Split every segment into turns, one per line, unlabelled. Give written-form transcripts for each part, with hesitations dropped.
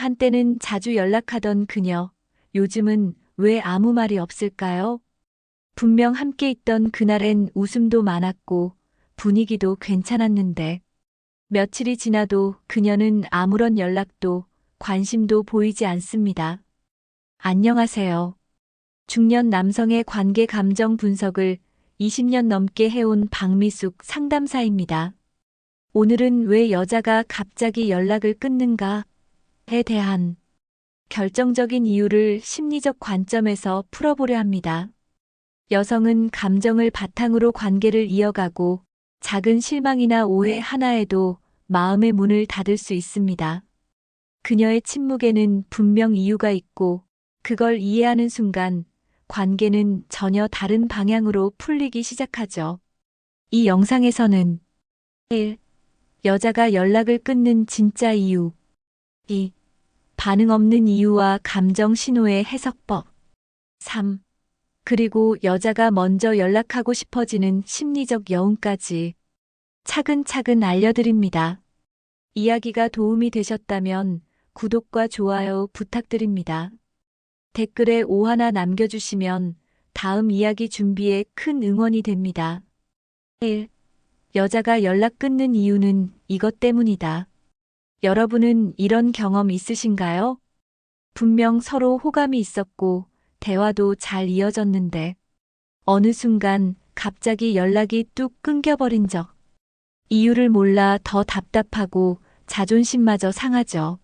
한때는 자주 연락하던 그녀, 요즘은 왜 아무 말이 없을까요? 분명 함께 있던 그날엔 웃음도 많았고 분위기도 괜찮았는데 며칠이 지나도 그녀는 아무런 연락도 관심도 보이지 않습니다. 안녕하세요. 중년 남성의 관계 감정 분석을 20년 넘게 해온 박미숙 상담사입니다. 오늘은 왜 여자가 갑자기 연락을 끊는가에 대한 결정적인 이유를 심리적 관점에서 풀어보려 합니다. 여성은 감정을 바탕으로 관계를 이어가고 작은 실망이나 오해 하나에도 마음의 문을 닫을 수 있습니다. 그녀의 침묵에는 분명 이유가 있고 그걸 이해하는 순간 관계는 전혀 다른 방향으로 풀리기 시작하죠. 이 영상에서는 1. 여자가 연락을 끊는 진짜 이유 2. 반응 없는 이유와 감정 신호의 해석법 3. 그리고 여자가 먼저 연락하고 싶어지는 심리적 여운까지 차근차근 알려드립니다. 이야기가 도움이 되셨다면 구독과 좋아요 부탁드립니다. 댓글에 오 하나 남겨주시면 다음 이야기 준비에 큰 응원이 됩니다. 1. 여자가 연락 끊는 이유는 이것 때문이다. 여러분은 이런 경험 있으신가요? 분명 서로 호감이 있었고 대화도 잘 이어졌는데 어느 순간 갑자기 연락이 뚝 끊겨버린 적. 이유를 몰라 더 답답하고 자존심마저 상하죠.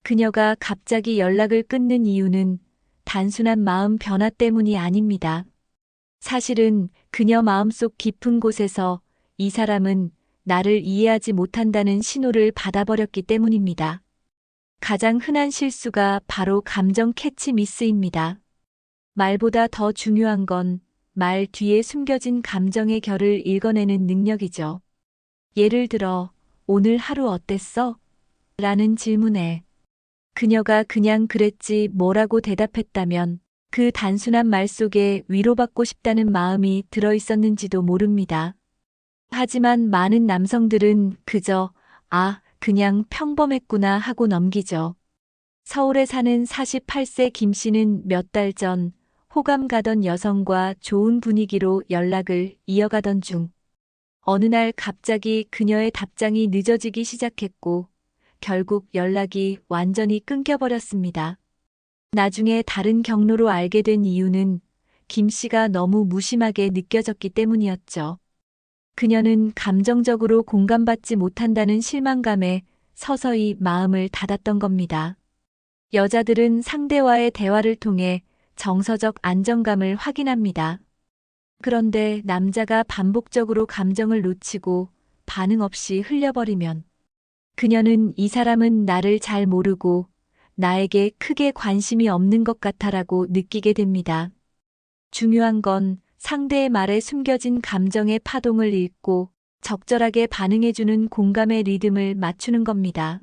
그녀가 갑자기 연락을 끊는 이유는 단순한 마음 변화 때문이 아닙니다. 사실은 그녀 마음속 깊은 곳에서 이 사람은 나를 이해하지 못한다는 신호를 받아버렸기 때문입니다. 가장 흔한 실수가 바로 감정 캐치 미스입니다. 말보다 더 중요한 건 말 뒤에 숨겨진 감정의 결을 읽어내는 능력이죠. 예를 들어, 오늘 하루 어땠어? 라는 질문에 그녀가 그냥 그랬지 뭐라고 대답했다면 그 단순한 말 속에 위로받고 싶다는 마음이 들어있었는지도 모릅니다. 하지만 많은 남성들은 그저 그냥 평범했구나 하고 넘기죠. 서울에 사는 48세 김 씨는 몇 달 전 호감 가던 여성과 좋은 분위기로 연락을 이어가던 중 어느 날 갑자기 그녀의 답장이 늦어지기 시작했고 결국 연락이 완전히 끊겨버렸습니다. 나중에 다른 경로로 알게 된 이유는 김 씨가 너무 무심하게 느껴졌기 때문이었죠. 그녀는 감정적으로 공감받지 못한다는 실망감에 서서히 마음을 닫았던 겁니다. 여자들은 상대와의 대화를 통해 정서적 안정감을 확인합니다. 그런데 남자가 반복적으로 감정을 놓치고 반응 없이 흘려버리면 그녀는 이 사람은 나를 잘 모르고 나에게 크게 관심이 없는 것 같아라고 느끼게 됩니다. 중요한 건 상대의 말에 숨겨진 감정의 파동을 읽고 적절하게 반응해주는 공감의 리듬을 맞추는 겁니다.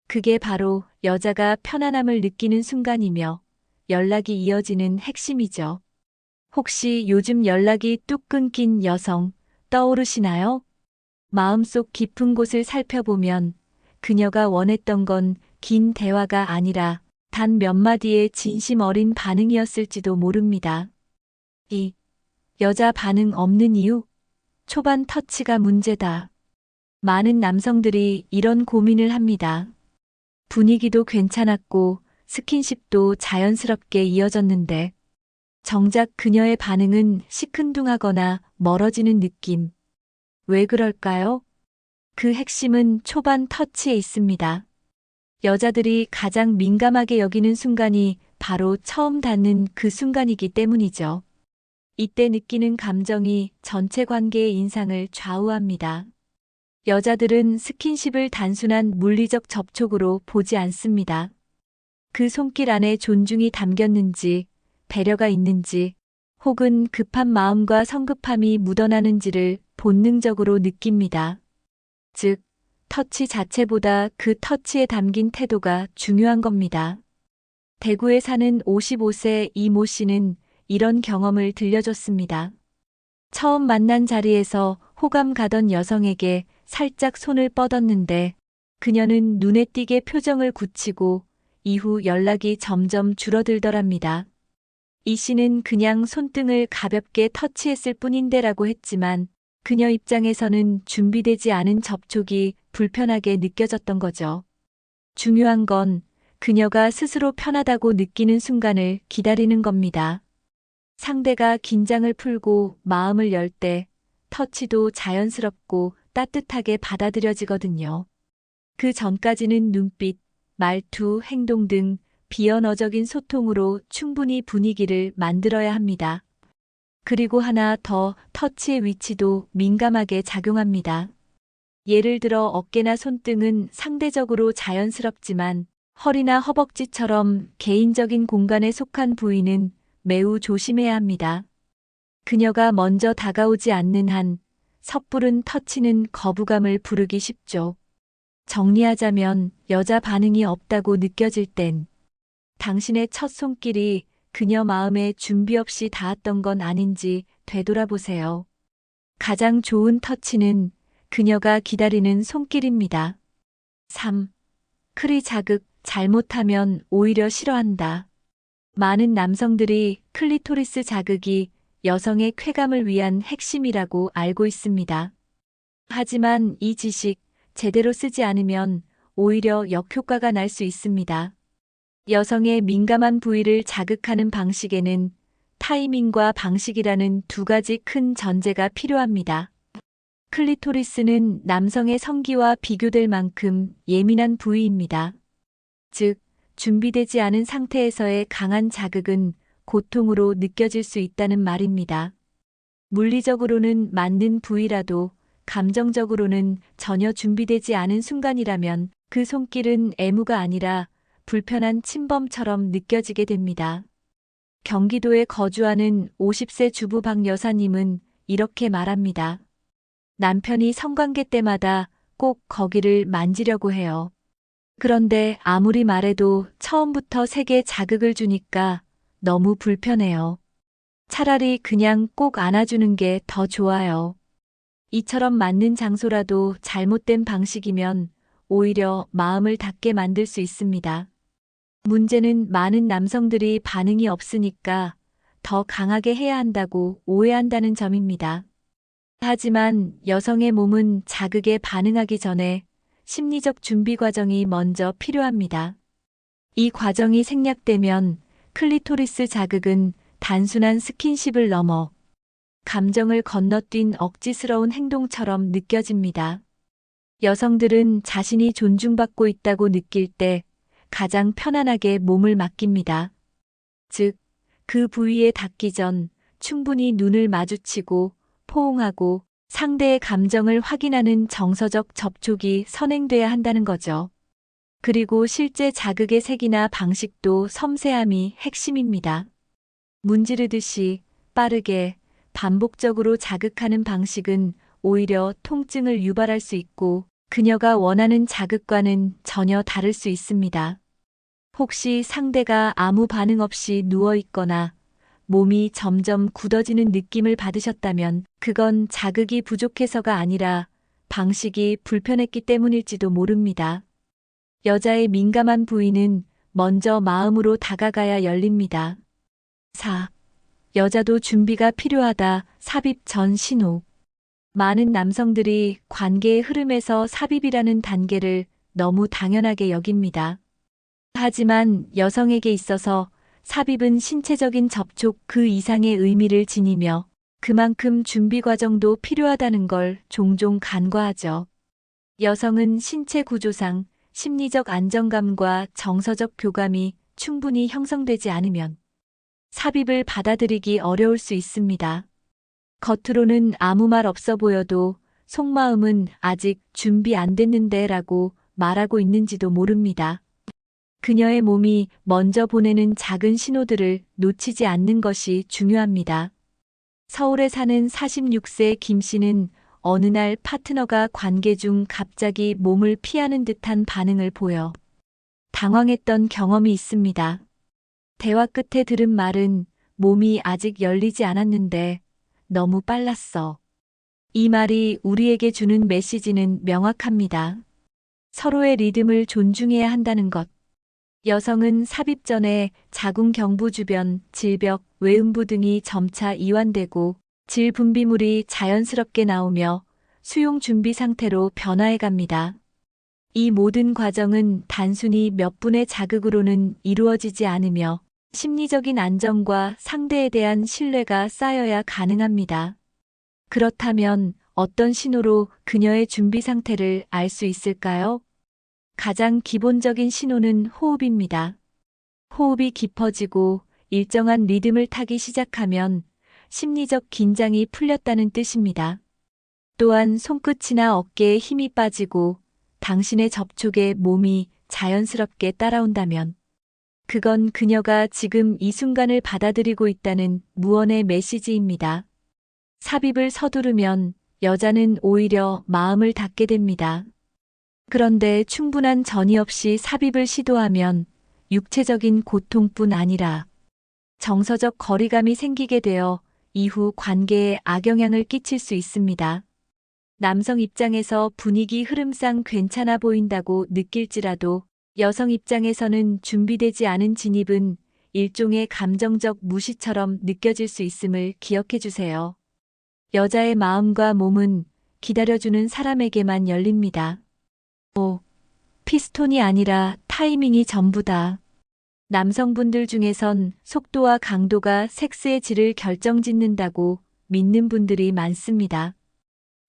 그게 바로 여자가 편안함을 느끼는 순간이며 연락이 이어지는 핵심이죠. 혹시 요즘 연락이 뚝 끊긴 여성 떠오르시나요? 마음속 깊은 곳을 살펴보면 그녀가 원했던 건 긴 대화가 아니라 단 몇 마디의 진심 어린 반응이었을지도 모릅니다. 2. 여자 반응 없는 이유? 초반 터치가 문제다. 많은 남성들이 이런 고민을 합니다. 분위기도 괜찮았고 스킨십도 자연스럽게 이어졌는데 정작 그녀의 반응은 시큰둥하거나 멀어지는 느낌. 왜 그럴까요? 그 핵심은 초반 터치에 있습니다. 여자들이 가장 민감하게 여기는 순간이 바로 처음 닿는 그 순간이기 때문이죠. 이때 느끼는 감정이 전체 관계의 인상을 좌우합니다. 여자들은 스킨십을 단순한 물리적 접촉으로 보지 않습니다. 그 손길 안에 존중이 담겼는지, 배려가 있는지, 혹은 급한 마음과 성급함이 묻어나는지를 본능적으로 느낍니다. 즉, 터치 자체보다 그 터치에 담긴 태도가 중요한 겁니다. 대구에 사는 55세 이모 씨는 이런 경험을 들려줬습니다. 처음 만난 자리에서 호감 가던 여성에게 살짝 손을 뻗었는데 그녀는 눈에 띄게 표정을 굳히고 이후 연락이 점점 줄어들더랍니다. 이 씨는 그냥 손등을 가볍게 터치했을 뿐인데라고 했지만 그녀 입장에서는 준비되지 않은 접촉이 불편하게 느껴졌던 거죠. 중요한 건 그녀가 스스로 편하다고 느끼는 순간을 기다리는 겁니다. 상대가 긴장을 풀고 마음을 열 때 터치도 자연스럽고 따뜻하게 받아들여지거든요. 그 전까지는 눈빛, 말투, 행동 등 비언어적인 소통으로 충분히 분위기를 만들어야 합니다. 그리고 하나 더, 터치의 위치도 민감하게 작용합니다. 예를 들어 어깨나 손등은 상대적으로 자연스럽지만 허리나 허벅지처럼 개인적인 공간에 속한 부위는 매우 조심해야 합니다. 그녀가 먼저 다가오지 않는 한 섣부른 터치는 거부감을 부르기 쉽죠. 정리하자면 여자 반응이 없다고 느껴질 땐 당신의 첫 손길이 그녀 마음에 준비 없이 닿았던 건 아닌지 되돌아보세요. 가장 좋은 터치는 그녀가 기다리는 손길입니다. 3. 클리 자극, 잘못하면 오히려 싫어한다. 많은 남성들이 클리토리스 자극이 여성의 쾌감을 위한 핵심이라고 알고 있습니다. 하지만 이 지식 제대로 쓰지 않으면 오히려 역효과가 날 수 있습니다. 여성의 민감한 부위를 자극하는 방식에는 타이밍과 방식이라는 두 가지 큰 전제가 필요합니다. 클리토리스는 남성의 성기와 비교될 만큼 예민한 부위입니다. 즉, 준비되지 않은 상태에서의 강한 자극은 고통으로 느껴질 수 있다는 말입니다. 물리적으로는 맞는 부위라도 감정적으로는 전혀 준비되지 않은 순간이라면 그 손길은 애무가 아니라 불편한 침범처럼 느껴지게 됩니다. 경기도에 거주하는 50세 주부 박 여사님은 이렇게 말합니다. 남편이 성관계 때마다 꼭 거기를 만지려고 해요. 그런데 아무리 말해도 처음부터 세게 자극을 주니까 너무 불편해요. 차라리 그냥 꼭 안아주는 게 더 좋아요. 이처럼 맞는 장소라도 잘못된 방식이면 오히려 마음을 닫게 만들 수 있습니다. 문제는 많은 남성들이 반응이 없으니까 더 강하게 해야 한다고 오해한다는 점입니다. 하지만 여성의 몸은 자극에 반응하기 전에 심리적 준비 과정이 먼저 필요합니다. 이 과정이 생략되면 클리토리스 자극은 단순한 스킨십을 넘어 감정을 건너뛴 억지스러운 행동처럼 느껴집니다. 여성들은 자신이 존중받고 있다고 느낄 때 가장 편안하게 몸을 맡깁니다. 즉, 그 부위에 닿기 전 충분히 눈을 마주치고 포옹하고 상대의 감정을 확인하는 정서적 접촉이 선행돼야 한다는 거죠. 그리고 실제 자극의 색이나 방식도 섬세함이 핵심입니다. 문지르듯이 빠르게 반복적으로 자극하는 방식은 오히려 통증을 유발할 수 있고 그녀가 원하는 자극과는 전혀 다를 수 있습니다. 혹시 상대가 아무 반응 없이 누워 있거나 몸이 점점 굳어지는 느낌을 받으셨다면 그건 자극이 부족해서가 아니라 방식이 불편했기 때문일지도 모릅니다. 여자의 민감한 부위는 먼저 마음으로 다가가야 열립니다. 4. 여자도 준비가 필요하다. 삽입 전 신호. 많은 남성들이 관계의 흐름에서 삽입이라는 단계를 너무 당연하게 여깁니다. 하지만 여성에게 있어서 삽입은 신체적인 접촉 그 이상의 의미를 지니며 그만큼 준비 과정도 필요하다는 걸 종종 간과하죠. 여성은 신체 구조상 심리적 안정감과 정서적 교감이 충분히 형성되지 않으면 삽입을 받아들이기 어려울 수 있습니다. 겉으로는 아무 말 없어 보여도 속마음은 아직 준비 안 됐는데 라고 말하고 있는지도 모릅니다. 그녀의 몸이 먼저 보내는 작은 신호들을 놓치지 않는 것이 중요합니다. 서울에 사는 46세 김 씨는 어느 날 파트너가 관계 중 갑자기 몸을 피하는 듯한 반응을 보여 당황했던 경험이 있습니다. 대화 끝에 들은 말은 몸이 아직 열리지 않았는데 너무 빨랐어. 이 말이 우리에게 주는 메시지는 명확합니다. 서로의 리듬을 존중해야 한다는 것. 여성은 삽입 전에 자궁 경부 주변, 질벽, 외음부 등이 점차 이완되고 질 분비물이 자연스럽게 나오며 수용 준비 상태로 변화해 갑니다. 이 모든 과정은 단순히 몇 분의 자극으로는 이루어지지 않으며 심리적인 안정과 상대에 대한 신뢰가 쌓여야 가능합니다. 그렇다면 어떤 신호로 그녀의 준비 상태를 알 수 있을까요? 가장 기본적인 신호는 호흡입니다. 호흡이 깊어지고 일정한 리듬을 타기 시작하면 심리적 긴장이 풀렸다는 뜻입니다. 또한 손끝이나 어깨에 힘이 빠지고 당신의 접촉에 몸이 자연스럽게 따라온다면 그건 그녀가 지금 이 순간을 받아들이고 있다는 무언의 메시지입니다. 삽입을 서두르면 여자는 오히려 마음을 닫게 됩니다. 그런데 충분한 전이 없이 삽입을 시도하면 육체적인 고통뿐 아니라 정서적 거리감이 생기게 되어 이후 관계에 악영향을 끼칠 수 있습니다. 남성 입장에서 분위기 흐름상 괜찮아 보인다고 느낄지라도 여성 입장에서는 준비되지 않은 진입은 일종의 감정적 무시처럼 느껴질 수 있음을 기억해 주세요. 여자의 마음과 몸은 기다려주는 사람에게만 열립니다. 피스톤이 아니라 타이밍이 전부다. 남성분들 중에선 속도와 강도가 섹스의 질을 결정짓는다고 믿는 분들이 많습니다.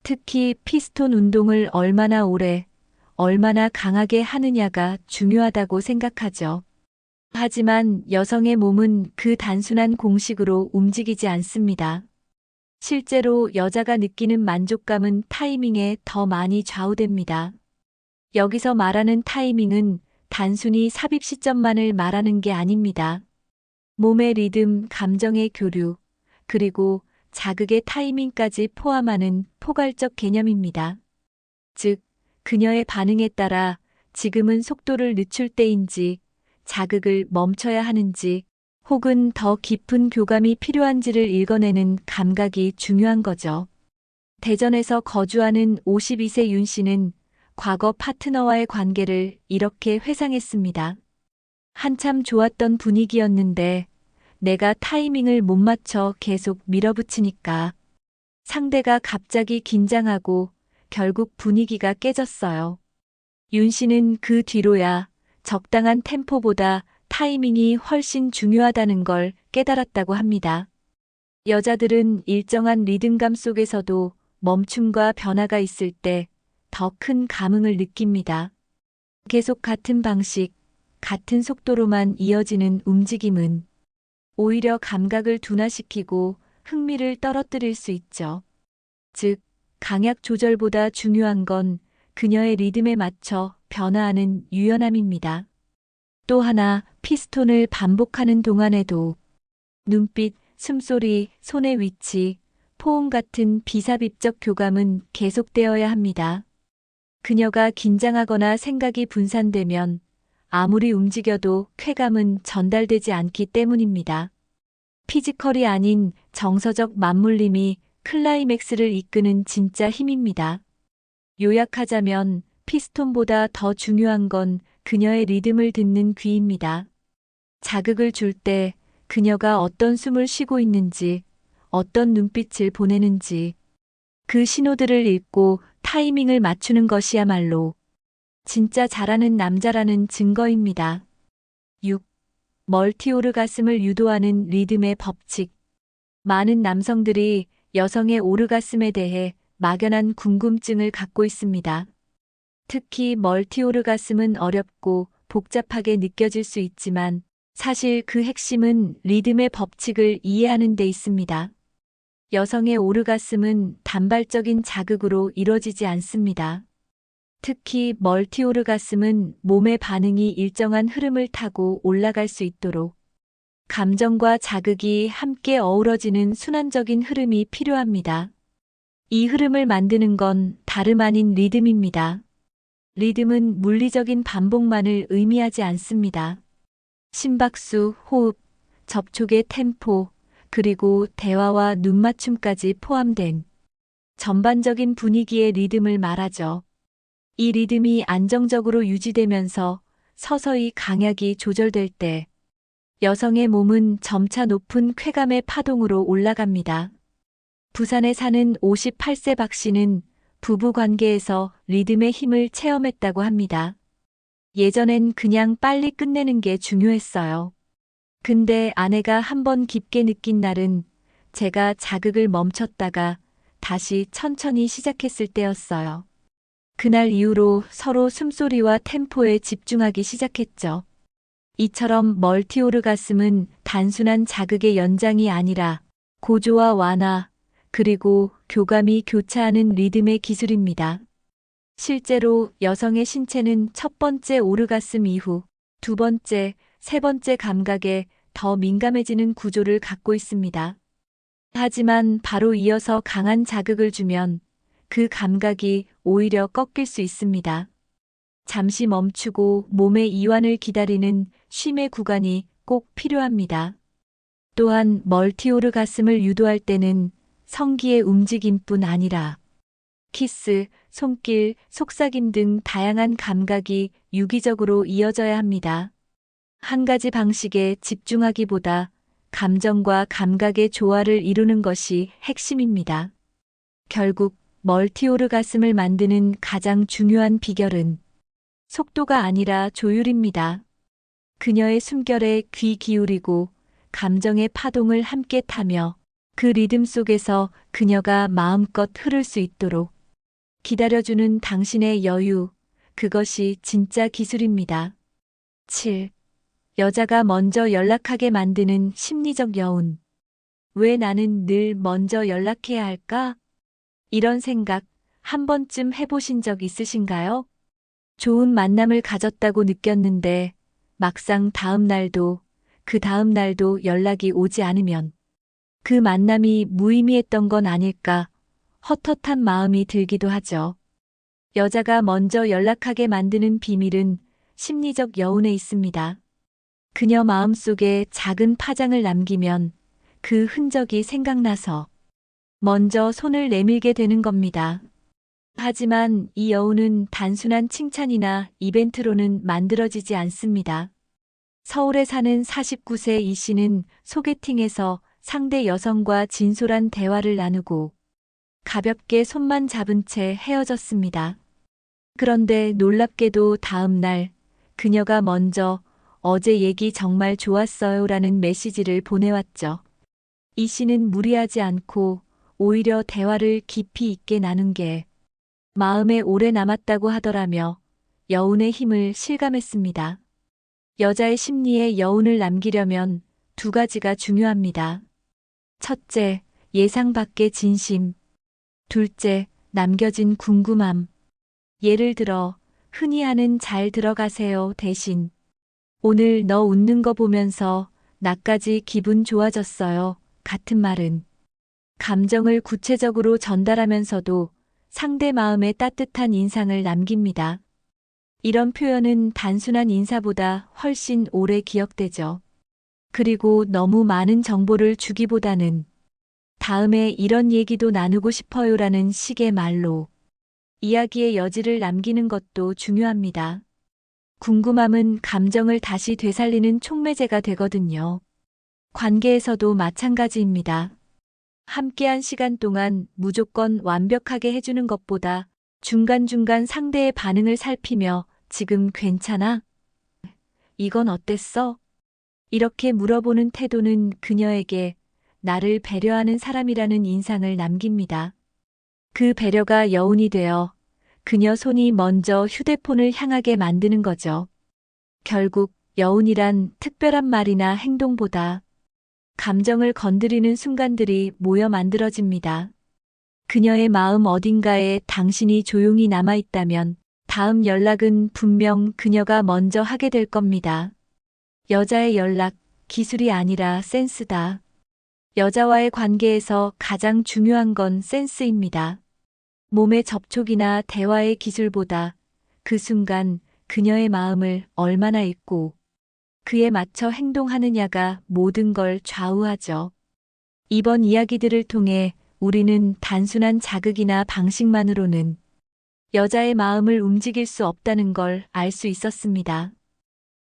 특히 피스톤 운동을 얼마나 오래, 얼마나 강하게 하느냐가 중요하다고 생각하죠. 하지만 여성의 몸은 그 단순한 공식으로 움직이지 않습니다. 실제로 여자가 느끼는 만족감은 타이밍에 더 많이 좌우됩니다. 여기서 말하는 타이밍은 단순히 삽입 시점만을 말하는 게 아닙니다. 몸의 리듬, 감정의 교류, 그리고 자극의 타이밍까지 포함하는 포괄적 개념입니다. 즉, 그녀의 반응에 따라 지금은 속도를 늦출 때인지, 자극을 멈춰야 하는지, 혹은 더 깊은 교감이 필요한지를 읽어내는 감각이 중요한 거죠. 대전에서 거주하는 52세 윤 씨는 과거 파트너와의 관계를 이렇게 회상했습니다. 한참 좋았던 분위기였는데 내가 타이밍을 못 맞춰 계속 밀어붙이니까 상대가 갑자기 긴장하고 결국 분위기가 깨졌어요. 윤 씨는 그 뒤로야 적당한 템포보다 타이밍이 훨씬 중요하다는 걸 깨달았다고 합니다. 여자들은 일정한 리듬감 속에서도 멈춤과 변화가 있을 때 더 큰 감흥을 느낍니다. 계속 같은 방식, 같은 속도로만 이어지는 움직임은 오히려 감각을 둔화시키고 흥미를 떨어뜨릴 수 있죠. 즉, 강약 조절보다 중요한 건 그녀의 리듬에 맞춰 변화하는 유연함입니다. 또 하나, 피스톤을 반복하는 동안에도 눈빛, 숨소리, 손의 위치, 포옹 같은 비삽입적 교감은 계속되어야 합니다. 그녀가 긴장하거나 생각이 분산되면 아무리 움직여도 쾌감은 전달되지 않기 때문입니다. 피지컬이 아닌 정서적 맞물림이 클라이맥스를 이끄는 진짜 힘입니다. 요약하자면 피스톤보다 더 중요한 건 그녀의 리듬을 듣는 귀입니다. 자극을 줄 때 그녀가 어떤 숨을 쉬고 있는지, 어떤 눈빛을 보내는지, 그 신호들을 읽고 타이밍을 맞추는 것이야말로 진짜 잘하는 남자라는 증거입니다. 6. 멀티오르가슴을 유도하는 리듬의 법칙. 많은 남성들이 여성의 오르가슴에 대해 막연한 궁금증을 갖고 있습니다. 특히 멀티오르가슴은 어렵고 복잡하게 느껴질 수 있지만 사실 그 핵심은 리듬의 법칙을 이해하는 데 있습니다. 여성의 오르가슴은 단발적인 자극으로 이뤄지지 않습니다. 특히 멀티오르가슴은 몸의 반응이 일정한 흐름을 타고 올라갈 수 있도록 감정과 자극이 함께 어우러지는 순환적인 흐름이 필요합니다. 이 흐름을 만드는 건 다름 아닌 리듬입니다. 리듬은 물리적인 반복만을 의미하지 않습니다. 심박수, 호흡, 접촉의 템포, 그리고 대화와 눈맞춤까지 포함된 전반적인 분위기의 리듬을 말하죠. 이 리듬이 안정적으로 유지되면서 서서히 강약이 조절될 때 여성의 몸은 점차 높은 쾌감의 파동으로 올라갑니다. 부산에 사는 58세 박 씨는 부부 관계에서 리듬의 힘을 체험했다고 합니다. 예전엔 그냥 빨리 끝내는 게 중요했어요. 근데 아내가 한번 깊게 느낀 날은 제가 자극을 멈췄다가 다시 천천히 시작했을 때였어요. 그날 이후로 서로 숨소리와 템포에 집중하기 시작했죠. 이처럼 멀티오르가슴은 단순한 자극의 연장이 아니라 고조와 완화, 그리고 교감이 교차하는 리듬의 기술입니다. 실제로 여성의 신체는 첫 번째 오르가슴 이후 두 번째, 세 번째 감각에 더 민감해지는 구조를 갖고 있습니다. 하지만 바로 이어서 강한 자극을 주면 그 감각이 오히려 꺾일 수 있습니다. 잠시 멈추고 몸의 이완을 기다리는 쉼의 구간이 꼭 필요합니다. 또한 멀티오르가슴을 유도할 때는 성기의 움직임뿐 아니라 키스, 손길, 속삭임 등 다양한 감각이 유기적으로 이어져야 합니다. 한 가지 방식에 집중하기보다 감정과 감각의 조화를 이루는 것이 핵심입니다. 결국 멀티오르가슴을 만드는 가장 중요한 비결은 속도가 아니라 조율입니다. 그녀의 숨결에 귀 기울이고 감정의 파동을 함께 타며 그 리듬 속에서 그녀가 마음껏 흐를 수 있도록 기다려주는 당신의 여유, 그것이 진짜 기술입니다. 7. 여자가 먼저 연락하게 만드는 심리적 여운. 왜 나는 늘 먼저 연락해야 할까? 이런 생각 한 번쯤 해보신 적 있으신가요? 좋은 만남을 가졌다고 느꼈는데 막상 다음 날도 그 다음 날도 연락이 오지 않으면 그 만남이 무의미했던 건 아닐까 헛헛한 마음이 들기도 하죠. 여자가 먼저 연락하게 만드는 비밀은 심리적 여운에 있습니다. 그녀 마음속에 작은 파장을 남기면 그 흔적이 생각나서 먼저 손을 내밀게 되는 겁니다. 하지만 이 여운은 단순한 칭찬이나 이벤트로는 만들어지지 않습니다. 서울에 사는 49세 이 씨는 소개팅에서 상대 여성과 진솔한 대화를 나누고 가볍게 손만 잡은 채 헤어졌습니다. 그런데 놀랍게도 다음 날 그녀가 먼저 어제 얘기 정말 좋았어요 라는 메시지를 보내왔죠. 이 씨는 무리하지 않고 오히려 대화를 깊이 있게 나눈 게 마음에 오래 남았다고 하더라며 여운의 힘을 실감했습니다. 여자의 심리에 여운을 남기려면 두 가지가 중요합니다. 첫째, 예상 밖의 진심. 둘째, 남겨진 궁금함. 예를 들어, 흔히 하는 잘 들어가세요 대신 오늘 너 웃는 거 보면서 나까지 기분 좋아졌어요 같은 말은 감정을 구체적으로 전달하면서도 상대 마음에 따뜻한 인상을 남깁니다. 이런 표현은 단순한 인사보다 훨씬 오래 기억되죠. 그리고 너무 많은 정보를 주기보다는 다음에 이런 얘기도 나누고 싶어요라는 식의 말로 이야기의 여지를 남기는 것도 중요합니다. 궁금함은 감정을 다시 되살리는 촉매제가 되거든요. 관계에서도 마찬가지입니다. 함께한 시간 동안 무조건 완벽하게 해주는 것보다 중간중간 상대의 반응을 살피며 지금 괜찮아? 이건 어땠어? 이렇게 물어보는 태도는 그녀에게 나를 배려하는 사람이라는 인상을 남깁니다. 그 배려가 여운이 되어 그녀 손이 먼저 휴대폰을 향하게 만드는 거죠. 결국 여운이란 특별한 말이나 행동보다 감정을 건드리는 순간들이 모여 만들어집니다. 그녀의 마음 어딘가에 당신이 조용히 남아있다면 다음 연락은 분명 그녀가 먼저 하게 될 겁니다. 여자의 연락, 기술이 아니라 센스다. 여자와의 관계에서 가장 중요한 건 센스입니다. 몸의 접촉이나 대화의 기술보다 그 순간 그녀의 마음을 얼마나 읽고 그에 맞춰 행동하느냐가 모든 걸 좌우하죠. 이번 이야기들을 통해 우리는 단순한 자극이나 방식만으로는 여자의 마음을 움직일 수 없다는 걸 알 수 있었습니다.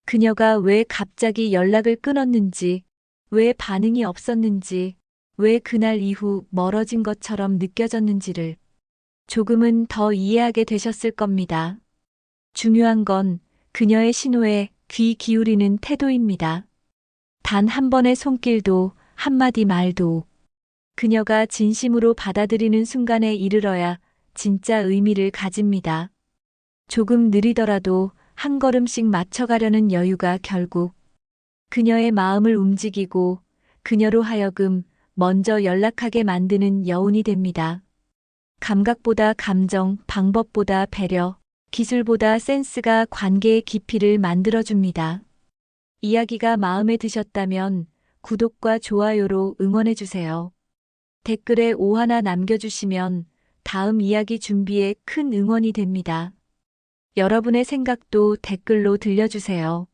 그녀가 왜 갑자기 연락을 끊었는지, 왜 반응이 없었는지, 왜 그날 이후 멀어진 것처럼 느껴졌는지를 조금은 더 이해하게 되셨을 겁니다. 중요한 건 그녀의 신호에 귀 기울이는 태도입니다. 단 한 번의 손길도 한마디 말도 그녀가 진심으로 받아들이는 순간에 이르러야 진짜 의미를 가집니다. 조금 느리더라도 한 걸음씩 맞춰가려는 여유가 결국 그녀의 마음을 움직이고 그녀로 하여금 먼저 연락하게 만드는 여운이 됩니다. 감각보다 감정, 방법보다 배려, 기술보다 센스가 관계의 깊이를 만들어줍니다. 이야기가 마음에 드셨다면 구독과 좋아요로 응원해주세요. 댓글에 오 하나 남겨주시면 다음 이야기 준비에 큰 응원이 됩니다. 여러분의 생각도 댓글로 들려주세요.